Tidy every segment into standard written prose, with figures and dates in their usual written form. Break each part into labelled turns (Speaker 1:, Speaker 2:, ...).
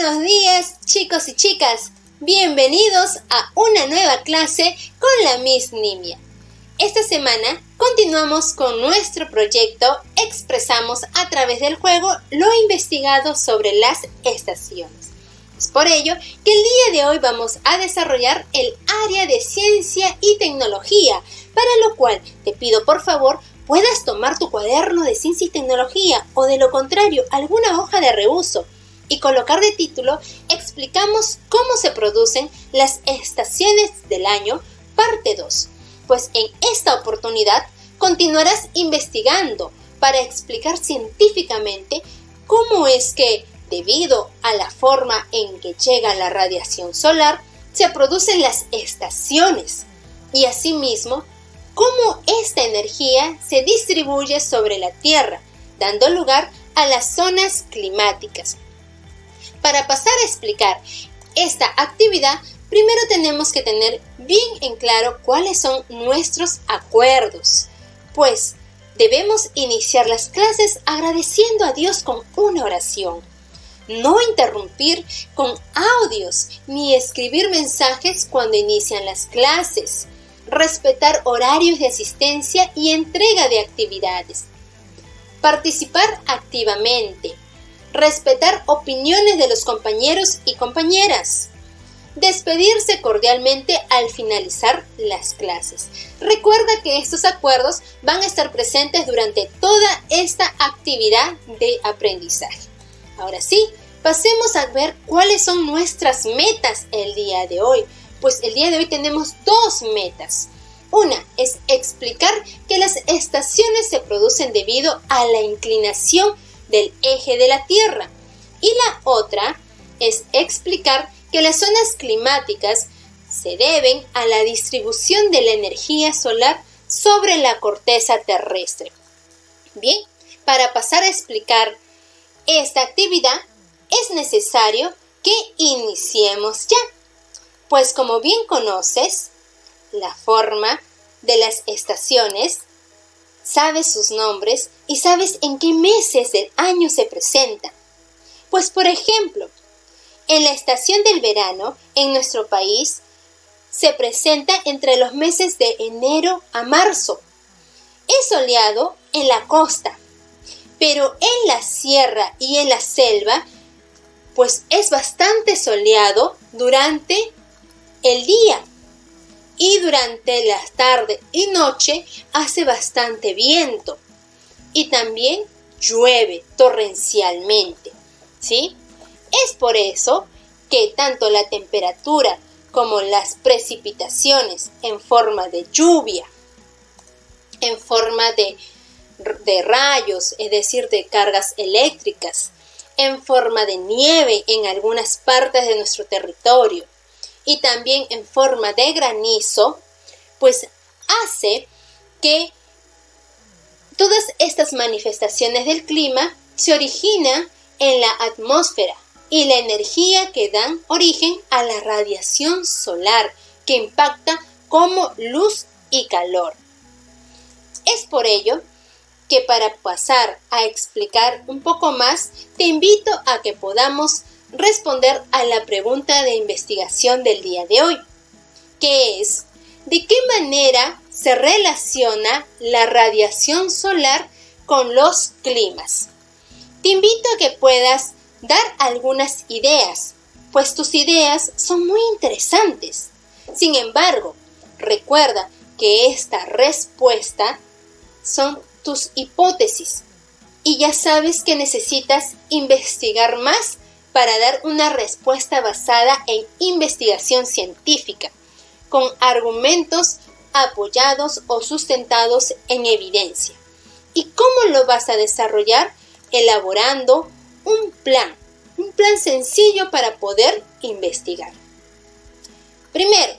Speaker 1: buenos días, chicos y chicas. Bienvenidos a una nueva clase con la Miss Nimia. Esta semana continuamos con nuestro proyecto Expresamos a través del juego lo investigado sobre las estaciones. Es por ello que el día de hoy vamos a desarrollar el área de ciencia y tecnología, para lo cual te pido por favor puedas tomar tu cuaderno de ciencia y tecnología o de lo contrario alguna hoja de reuso y colocar de título Explicamos cómo se producen las estaciones del año, parte 2. Pues en esta oportunidad continuarás investigando para explicar científicamente cómo es que, debido a la forma en que llega la radiación solar, se producen las estaciones y asimismo cómo esta energía se distribuye sobre la Tierra, dando lugar a las zonas climáticas. Para pasar a explicar esta actividad, primero tenemos que tener bien en claro cuáles son nuestros acuerdos, pues debemos iniciar las clases agradeciendo a Dios con una oración. No interrumpir con audios ni escribir mensajes cuando inician las clases. Respetar horarios de asistencia y entrega de actividades. Participar activamente. Respetar opiniones de los compañeros y compañeras. Despedirse cordialmente al finalizar las clases. Recuerda que estos acuerdos van a estar presentes durante toda esta actividad de aprendizaje. Ahora sí, pasemos a ver cuáles son nuestras metas el día de hoy. Pues el día de hoy tenemos dos metas. Una es explicar que las estaciones se producen debido a la inclinación del eje de la Tierra. Y la otra es explicar que las zonas climáticas se deben a la distribución de la energía solar sobre la corteza terrestre. Bien, para pasar a explicar esta actividad es necesario que iniciemos ya. Pues como bien conoces la forma de las estaciones, sabes sus nombres y sabes en qué meses del año se presentan. Pues por ejemplo, en la estación del verano en nuestro país se presenta entre los meses de enero a marzo. Es soleado en la costa, pero en la sierra y en la selva, pues es bastante soleado durante el día y durante la tarde y noche hace bastante viento y también llueve torrencialmente, ¿sí? Es por eso que tanto la temperatura como las precipitaciones en forma de lluvia, en forma de rayos, es decir, de cargas eléctricas, en forma de nieve en algunas partes de nuestro territorio, y también en forma de granizo, pues hace que todas estas manifestaciones del clima se originan en la atmósfera y la energía que dan origen a la radiación solar que impacta como luz y calor. Es por ello que para pasar a explicar un poco más, te invito a que podamos responder a la pregunta de investigación del día de hoy, que es: ¿de qué manera se relaciona la radiación solar con los climas? Te invito a que puedas dar algunas ideas, pues tus ideas son muy interesantes. Sin embargo, recuerda que esta respuesta son tus hipótesis y ya sabes que necesitas investigar más para dar una respuesta basada en investigación científica, con argumentos apoyados o sustentados en evidencia. ¿Y cómo lo vas a desarrollar? Elaborando un plan sencillo para poder investigar. Primero,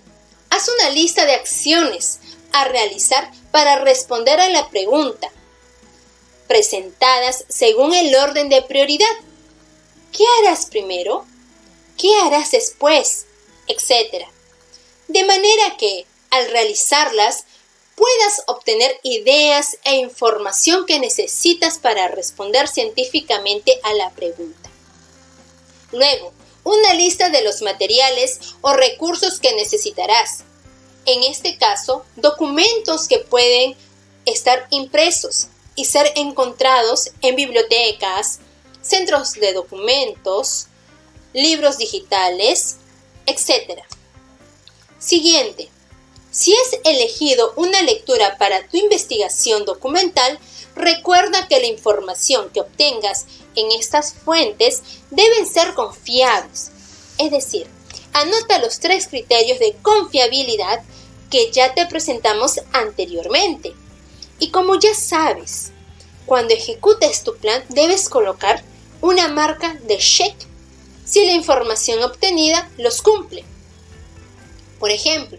Speaker 1: haz una lista de acciones a realizar para responder a la pregunta, presentadas según el orden de prioridad. ¿Qué harás primero? ¿Qué harás después? Etcétera. De manera que, al realizarlas, puedas obtener ideas e información que necesitas para responder científicamente a la pregunta. Luego, una lista de los materiales o recursos que necesitarás. En este caso, documentos que pueden estar impresos y ser encontrados en bibliotecas, centros de documentos, libros digitales, etc. Siguiente. Si has elegido una lectura para tu investigación documental, recuerda que la información que obtengas en estas fuentes deben ser confiables. Es decir, anota los 3 criterios de confiabilidad que ya te presentamos anteriormente. Y como ya sabes, cuando ejecutes tu plan debes colocar una marca de check si la información obtenida los cumple. Por ejemplo,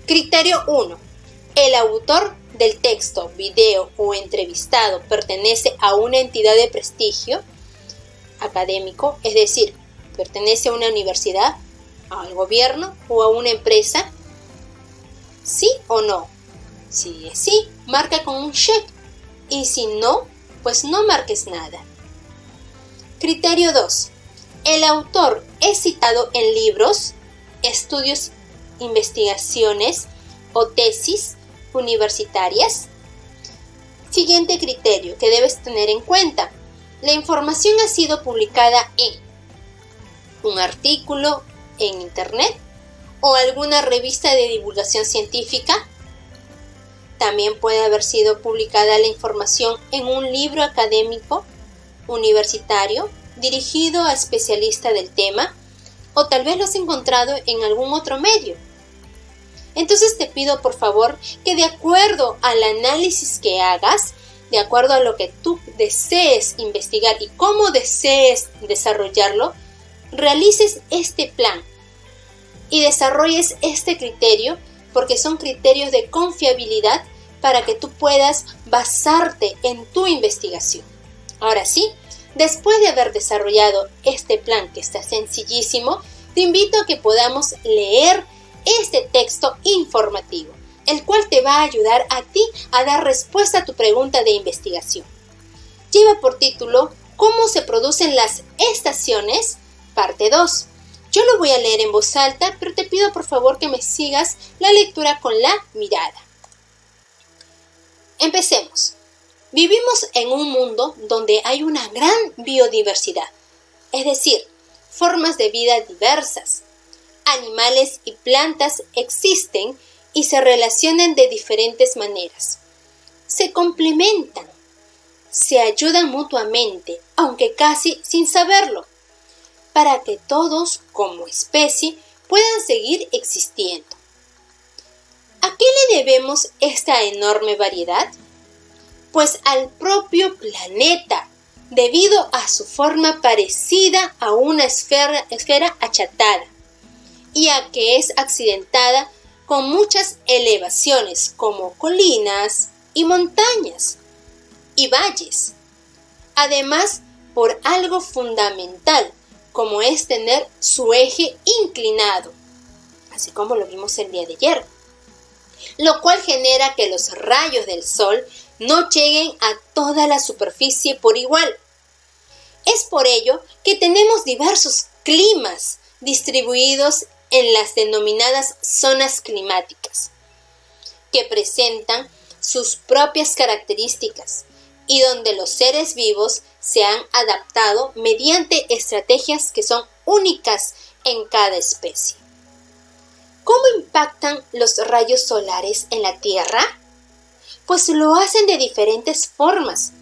Speaker 1: criterio 1. El autor del texto, video o entrevistado pertenece a una entidad de prestigio académico, es decir, pertenece a una universidad, al gobierno o a una empresa. ¿Sí o no? Si es sí, marca con un check. Y si no, pues no marques nada. Criterio 2. El autor es citado en libros, estudios, investigaciones o tesis universitarias. Siguiente criterio que debes tener en cuenta. La información ha sido publicada en un artículo en internet o alguna revista de divulgación científica. También puede haber sido publicada la información en un libro académico, universitario, dirigido a especialistas del tema, o tal vez lo has encontrado en algún otro medio. Entonces te pido por favor que de acuerdo al análisis que hagas, de acuerdo a lo que tú desees investigar y cómo desees desarrollarlo, realices este plan y desarrolles este criterio, porque son criterios de confiabilidad para que tú puedas basarte en tu investigación. Ahora sí, después de haber desarrollado este plan que está sencillísimo, te invito a que podamos leer este texto informativo, el cual te va a ayudar a ti a dar respuesta a tu pregunta de investigación. Lleva por título ¿Cómo se producen las estaciones? Parte 2. Yo lo voy a leer en voz alta, pero te pido por favor que me sigas la lectura con la mirada. Empecemos. Vivimos en un mundo donde hay una gran biodiversidad, es decir, formas de vida diversas. Animales y plantas existen y se relacionan de diferentes maneras. Se complementan, se ayudan mutuamente, aunque casi sin saberlo, para que todos, como especie, puedan seguir existiendo. ¿A qué le debemos esta enorme variedad? Pues al propio planeta, debido a su forma parecida a una esfera achatada, y a que es accidentada con muchas elevaciones como colinas y montañas y valles. Además, por algo fundamental, como es tener su eje inclinado, así como lo vimos el día de ayer, lo cual genera que los rayos del sol no lleguen a toda la superficie por igual. Es por ello que tenemos diversos climas distribuidos en las denominadas zonas climáticas, que presentan sus propias características y donde los seres vivos se han adaptado mediante estrategias que son únicas en cada especie. ¿Cómo impactan los rayos solares en la Tierra? Pues lo hacen de diferentes formas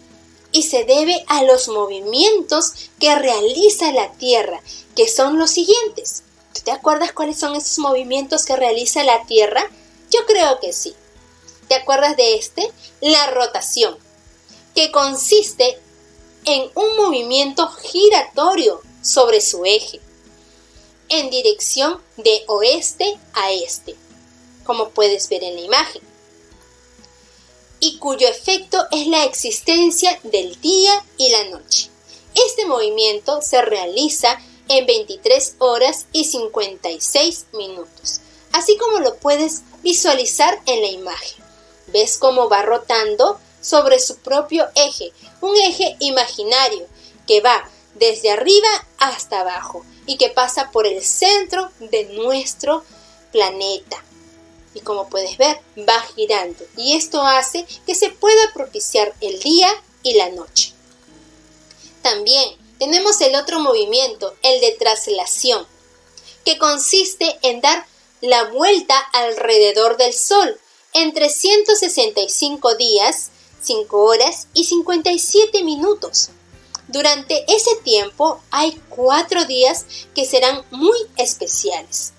Speaker 1: y se debe a los movimientos que realiza la Tierra, que son los siguientes. ¿Tú te acuerdas cuáles son esos movimientos que realiza la Tierra? Yo creo que sí. ¿Te acuerdas de este? La rotación, que consiste en un movimiento giratorio sobre su eje, en dirección de oeste a este, como puedes ver en la imagen, y cuyo efecto es la existencia del día y la noche. Este movimiento se realiza en 23 horas y 56 minutos, así como lo puedes visualizar en la imagen. ¿Ves cómo va rotando sobre su propio eje? Un eje imaginario que va desde arriba hasta abajo y que pasa por el centro de nuestro planeta. Y como puedes ver, va girando y esto hace que se pueda propiciar el día y la noche. También tenemos el otro movimiento, el de traslación, que consiste en dar la vuelta alrededor del Sol en 365 días, 5 horas y 57 minutos. Durante ese tiempo hay 4 días que serán muy especiales.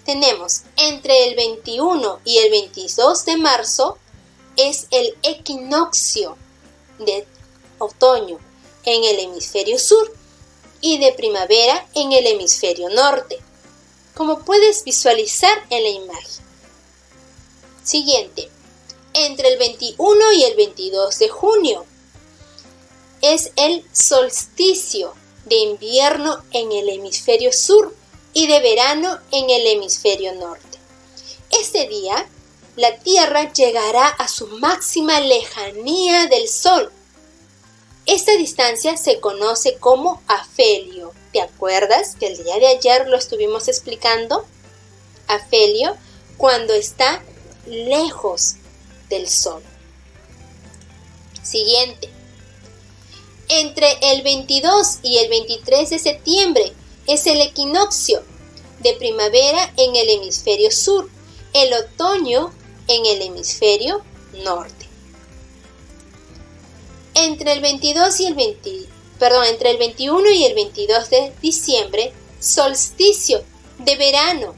Speaker 1: Tenemos entre el 21 y el 22 de marzo es el equinoccio de otoño en el hemisferio sur y de primavera en el hemisferio norte, como puedes visualizar en la imagen. Siguiente, entre el 21 y el 22 de junio es el solsticio de invierno en el hemisferio sur y de verano en el hemisferio norte. Este día, la Tierra llegará a su máxima lejanía del Sol. Esta distancia se conoce como afelio. ¿Te acuerdas que el día de ayer lo estuvimos explicando? Afelio, cuando está lejos del Sol. Siguiente. Entre el 22 y el 23 de septiembre es el equinoccio de primavera en el hemisferio sur, el otoño en el hemisferio norte. Entre el 21 y el 22 de diciembre, solsticio de verano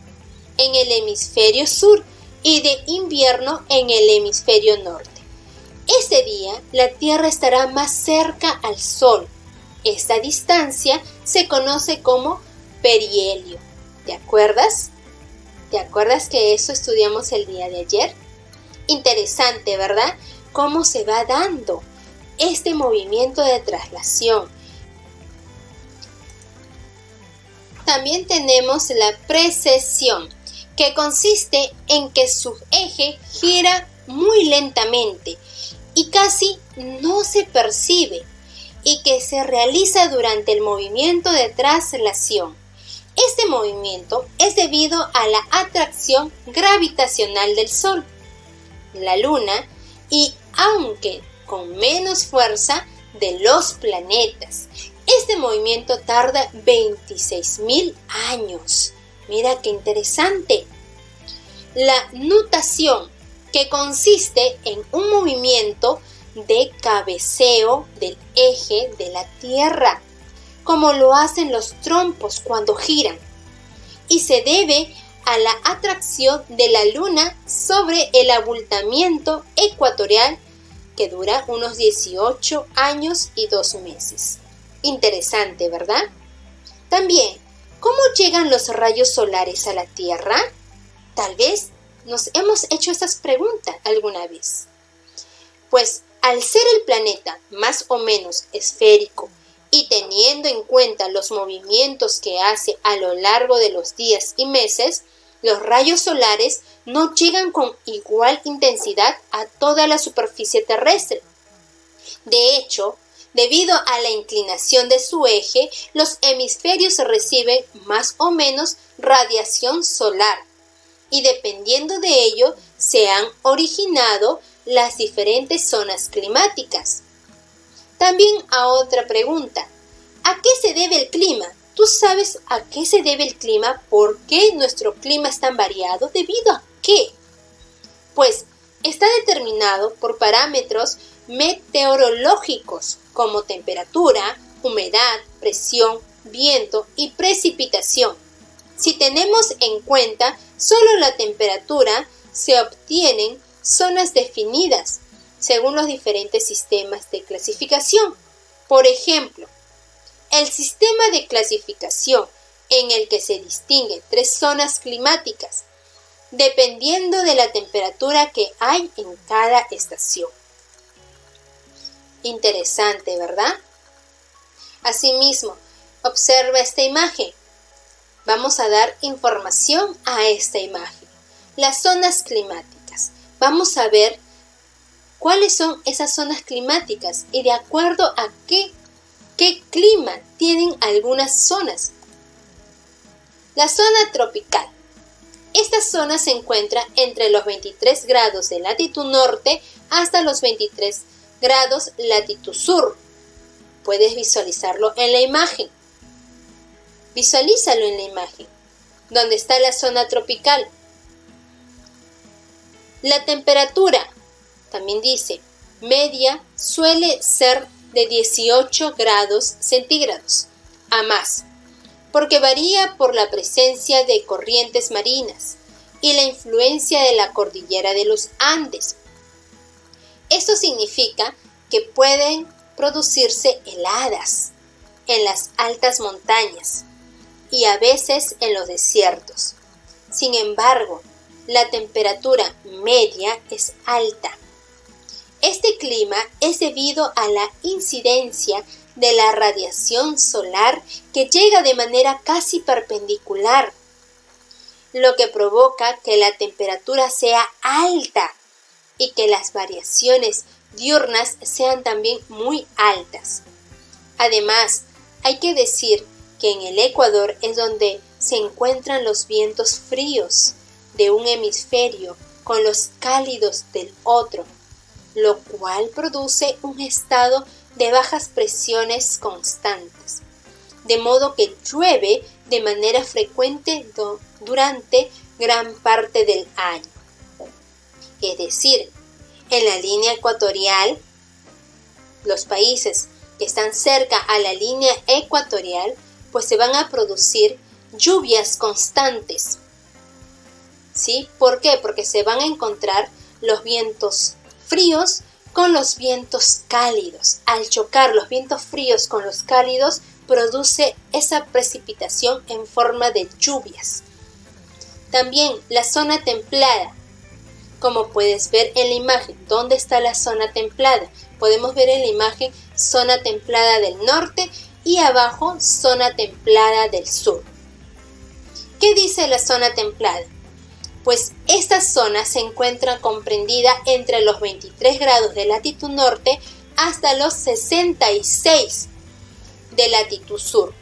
Speaker 1: en el hemisferio sur y de invierno en el hemisferio norte. Ese día, la Tierra estará más cerca al Sol. Esta distancia se conoce como perihelio. ¿Te acuerdas? ¿Te acuerdas que eso estudiamos el día de ayer? Interesante, ¿verdad? Cómo se va dando este movimiento de traslación. También tenemos la precesión, que consiste en que su eje gira muy lentamente y casi no se percibe y que se realiza durante el movimiento de traslación. Este movimiento es debido a la atracción gravitacional del Sol, la Luna y, aunque con menos fuerza, de los planetas. Este movimiento tarda 26.000 años. Mira qué interesante. La nutación, que consiste en un movimiento de cabeceo del eje de la Tierra, como lo hacen los trompos cuando giran, y se debe a la atracción de la Luna sobre el abultamiento ecuatorial que dura unos 18 años y 2 meses. Interesante, ¿verdad? También, ¿cómo llegan los rayos solares a la Tierra? Tal vez nos hemos hecho estas preguntas alguna vez. Pues al ser el planeta más o menos esférico y teniendo en cuenta los movimientos que hace a lo largo de los días y meses, los rayos solares no llegan con igual intensidad a toda la superficie terrestre. De hecho, debido a la inclinación de su eje, los hemisferios reciben más o menos radiación solar y dependiendo de ello se han originado las diferentes zonas climáticas. También a otra pregunta, ¿a qué se debe el clima? ¿Tú sabes a qué se debe el clima? ¿Por qué nuestro clima es tan variado? ¿Debido a qué? Pues está determinado por parámetros meteorológicos como temperatura, humedad, presión, viento y precipitación. Si tenemos en cuenta solo la temperatura, se obtienen zonas definidas según los diferentes sistemas de clasificación. Por ejemplo, el sistema de clasificación en el que se distinguen 3 zonas climáticas, dependiendo de la temperatura que hay en cada estación. Interesante, ¿verdad? Asimismo, observa esta imagen. Vamos a dar información a esta imagen. Las zonas climáticas. Vamos a ver cuáles son esas zonas climáticas y de acuerdo a qué ¿Qué clima tienen algunas zonas? La zona tropical. Esta zona se encuentra entre los 23 grados de latitud norte hasta los 23 grados latitud sur. Puedes visualizarlo en la imagen. Visualízalo en la imagen. ¿Dónde está la zona tropical? La temperatura, también dice, media suele ser de 18 grados centígrados a más, porque varía por la presencia de corrientes marinas y la influencia de la cordillera de los Andes. Esto significa que pueden producirse heladas en las altas montañas y a veces en los desiertos. Sin embargo, la temperatura media es alta. Este clima es debido a la incidencia de la radiación solar que llega de manera casi perpendicular, lo que provoca que la temperatura sea alta y que las variaciones diurnas sean también muy altas. Además, hay que decir que en el Ecuador es donde se encuentran los vientos fríos de un hemisferio con los cálidos del otro, lo cual produce un estado de bajas presiones constantes, de modo que llueve de manera frecuente durante gran parte del año. Es decir, en la línea ecuatorial, los países que están cerca a la línea ecuatorial, pues se van a producir lluvias constantes. ¿Sí? ¿Por qué? Porque se van a encontrar los vientos fríos con los vientos cálidos. Al chocar los vientos fríos con los cálidos, produce esa precipitación en forma de lluvias. También la zona templada. Como puedes ver en la imagen, ¿dónde está la zona templada? Podemos ver en la imagen zona templada del norte y abajo zona templada del sur. ¿Qué dice la zona templada? Pues esta zona se encuentra comprendida entre los 23 grados de latitud norte hasta los 66 de latitud sur.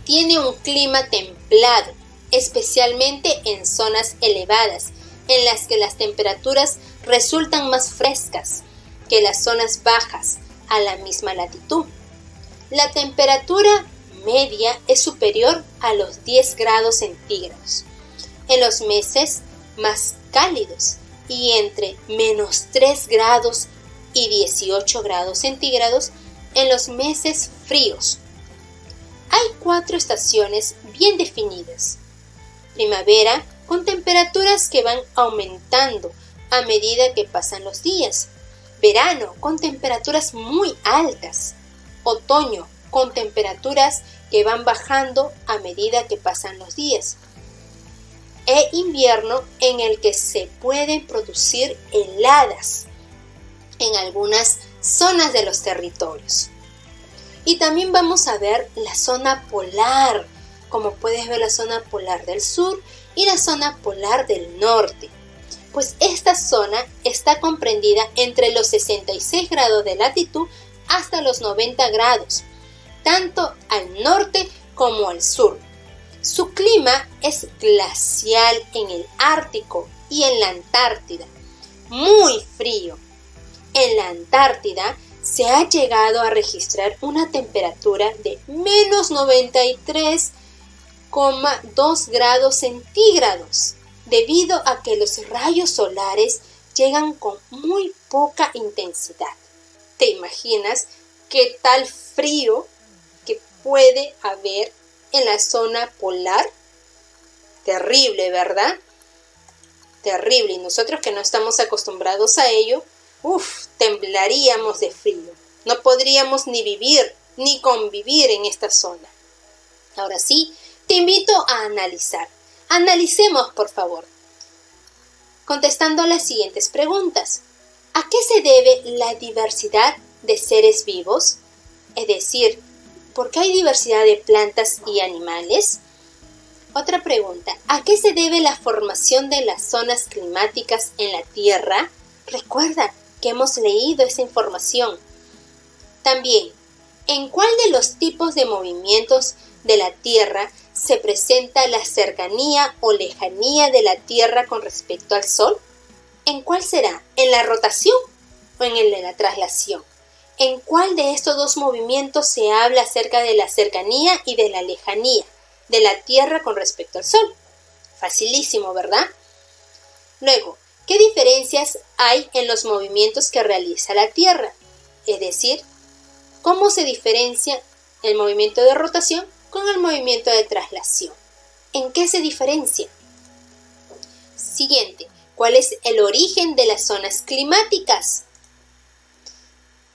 Speaker 1: Tiene un clima templado, especialmente en zonas elevadas, en las que las temperaturas resultan más frescas que las zonas bajas a la misma latitud. La temperatura media es superior a los 10 grados centígrados en los meses más cálidos y entre menos 3 grados y 18 grados centígrados en los meses fríos. Hay 4 estaciones bien definidas. Primavera, con temperaturas que van aumentando a medida que pasan los días. Verano, con temperaturas muy altas. Otoño, con temperaturas que van bajando a medida que pasan los días. E invierno, en el que se pueden producir heladas en algunas zonas de los territorios. Y también vamos a ver la zona polar, como puedes ver la zona polar del sur y la zona polar del norte. Pues esta zona está comprendida entre los 66 grados de latitud hasta los 90 grados, tanto al norte como al sur. Su clima es glacial en el Ártico y en la Antártida, muy frío. En la Antártida se ha llegado a registrar una temperatura de menos 93,2 grados centígrados, debido a que los rayos solares llegan con muy poca intensidad. ¿Te imaginas qué tal frío que puede haber en la zona polar? Terrible, ¿verdad? Terrible. Y nosotros que no estamos acostumbrados a ello, temblaríamos de frío. No podríamos ni vivir ni convivir en esta zona. Ahora sí, te invito a analizar. Analicemos, por favor, contestando las siguientes preguntas. ¿A qué se debe la diversidad de seres vivos? Es decir, ¿por qué hay diversidad de plantas y animales? Otra pregunta, ¿a qué se debe la formación de las zonas climáticas en la Tierra? Recuerda que hemos leído esa información. También, ¿En cuál de los tipos de movimientos de la Tierra se presenta la cercanía o lejanía de la Tierra con respecto al Sol? ¿En cuál será? ¿En la rotación o en el de la traslación? ¿En cuál de estos dos movimientos se habla acerca de la cercanía y de la lejanía de la Tierra con respecto al Sol? Facilísimo, ¿verdad? Luego, ¿qué diferencias hay en los movimientos que realiza la Tierra? Es decir, ¿cómo se diferencia el movimiento de rotación con el movimiento de traslación? ¿En qué se diferencia? Siguiente, ¿cuál es el origen de las zonas climáticas?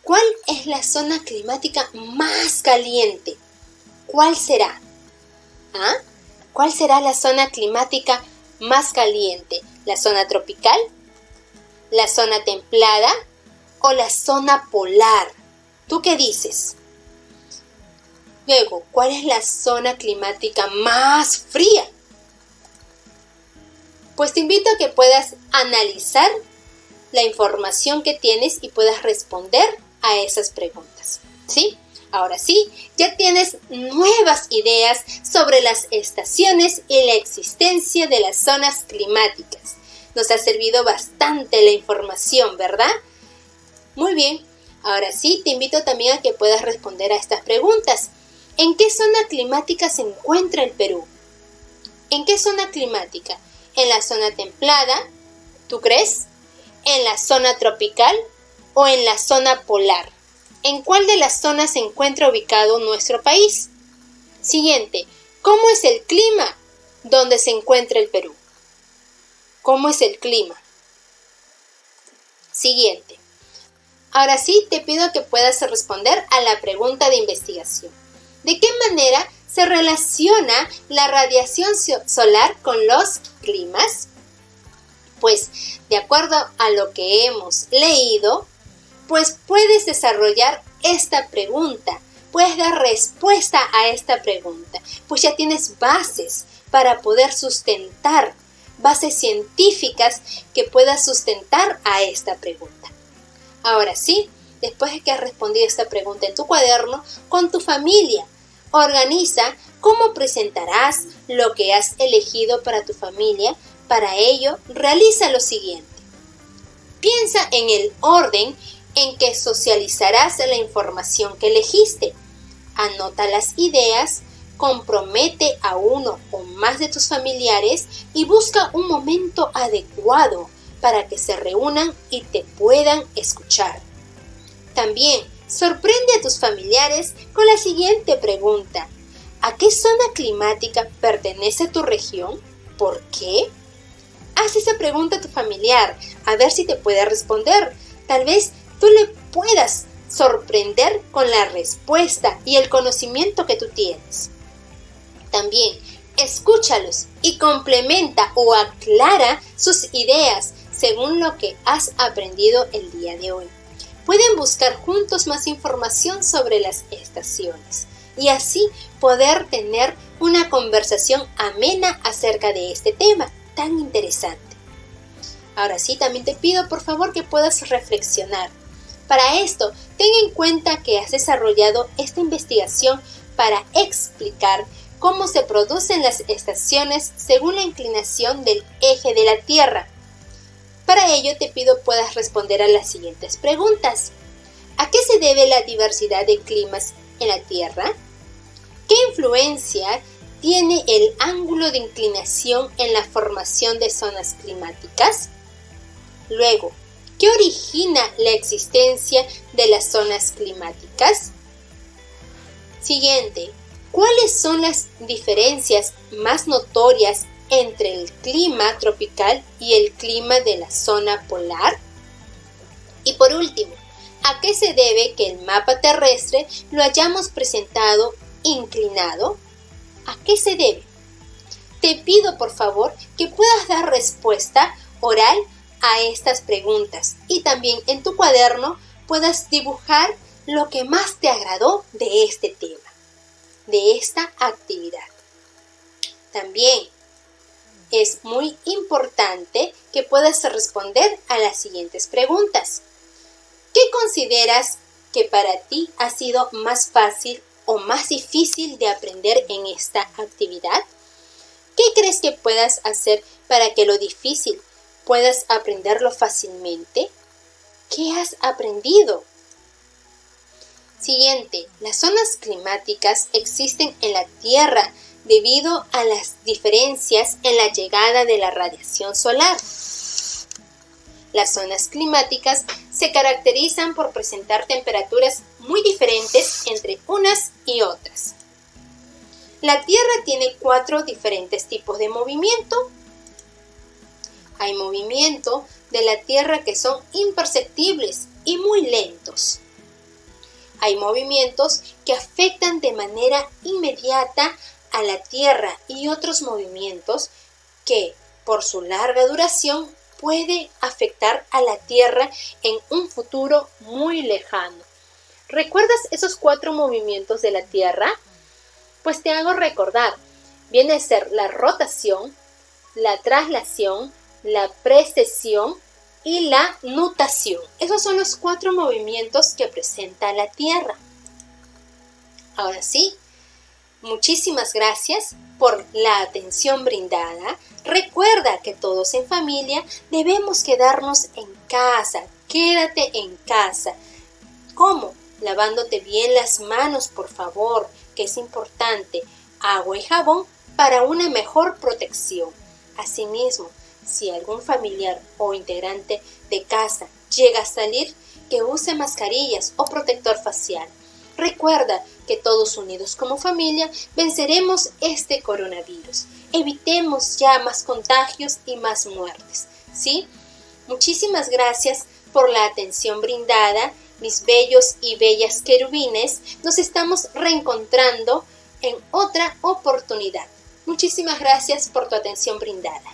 Speaker 1: ¿Cuál es la zona climática más caliente? ¿Cuál será? ¿Cuál será la zona climática más caliente? ¿La zona tropical? ¿La zona templada? ¿O la zona polar? ¿Tú qué dices? Luego, ¿cuál es la zona climática más fría? Pues te invito a que puedas analizar la información que tienes y puedas responder a esas preguntas, ¿sí? Ahora sí, ya tienes nuevas ideas sobre las estaciones y la existencia de las zonas climáticas. Nos ha servido bastante la información, ¿verdad? Muy bien, ahora sí, te invito también a que puedas responder a estas preguntas. ¿En qué zona climática se encuentra el Perú? ¿En qué zona climática? ¿En la zona templada? ¿Tú crees? ¿En la zona tropical o en la zona polar? ¿En cuál de las zonas se encuentra ubicado nuestro país? Siguiente, ¿cómo es el clima donde se encuentra el Perú? ¿Cómo es el clima? Siguiente. Ahora sí, te pido que puedas responder a la pregunta de investigación. ¿De qué manera se relaciona la radiación solar con los climas? Pues, de acuerdo a lo que hemos leído, pues puedes desarrollar esta pregunta, puedes dar respuesta a esta pregunta, pues ya tienes bases para poder sustentar, bases científicas que puedas sustentar a esta pregunta. Ahora sí, después de que has respondido esta pregunta en tu cuaderno, con tu familia, organiza cómo presentarás lo que has elegido para tu familia. Para ello, realiza lo siguiente. Piensa en el orden en que socializarás la información que elegiste. Anota las ideas, compromete a uno o más de tus familiares y busca un momento adecuado para que se reúnan y te puedan escuchar. También sorprende a tus familiares con la siguiente pregunta. ¿A qué zona climática pertenece tu región? ¿Por qué? Haz esa pregunta a tu familiar, a ver si te puede responder. Tal vez tú le puedas sorprender con la respuesta y el conocimiento que tú tienes. También, escúchalos y complementa o aclara sus ideas según lo que has aprendido el día de hoy. Pueden buscar juntos más información sobre las estaciones y así poder tener una conversación amena acerca de este tema tan interesante. Ahora sí, también te pido por favor que puedas reflexionar. Para esto, ten en cuenta que has desarrollado esta investigación para explicar cómo se producen las estaciones según la inclinación del eje de la Tierra. Para ello te pido puedas responder a las siguientes preguntas. ¿A qué se debe la diversidad de climas en la Tierra? ¿Qué influencia tiene el ángulo de inclinación en la formación de zonas climáticas? Luego, ¿qué origina la existencia de las zonas climáticas? Siguiente, ¿cuáles son las diferencias más notorias entre el clima tropical y el clima de la zona polar? Y por último, ¿a qué se debe que el mapa terrestre lo hayamos presentado inclinado? ¿A qué se debe? Te pido por favor que puedas dar respuesta oral a estas preguntas y también en tu cuaderno puedas dibujar lo que más te agradó de este tema, de esta actividad. También es muy importante que puedas responder a las siguientes preguntas. ¿Qué consideras que para ti ha sido más fácil o más difícil de aprender en esta actividad? ¿Qué crees que puedas hacer para que lo difícil puedas aprenderlo fácilmente? ¿Qué has aprendido? Siguiente, las zonas climáticas existen en la Tierra debido a las diferencias en la llegada de la radiación solar. Las zonas climáticas se caracterizan por presentar temperaturas muy diferentes entre unas y otras. La Tierra tiene 4 diferentes tipos de movimiento. Hay movimiento de la Tierra que son imperceptibles y muy lentos. Hay movimientos que afectan de manera inmediata a la Tierra y otros movimientos que, por su larga duración, puede afectar a la Tierra en un futuro muy lejano. ¿Recuerdas esos 4 movimientos de la Tierra? Pues te hago recordar. Viene a ser la rotación, la traslación, la precesión y la nutación. Esos son los 4 movimientos que presenta la Tierra. Ahora sí, muchísimas gracias por la atención brindada. Recuerda que todos en familia debemos quedarnos en casa. Quédate en casa. ¿Cómo? Lavándote bien las manos, por favor, que es importante. Agua y jabón para una mejor protección. Asimismo, si algún familiar o integrante de casa llega a salir, que use mascarillas o protector facial. Recuerda que todos unidos como familia venceremos este coronavirus. Evitemos ya más contagios y más muertes, ¿sí? Muchísimas gracias por la atención brindada, mis bellos y bellas querubines. Nos estamos reencontrando en otra oportunidad. Muchísimas gracias por tu atención brindada.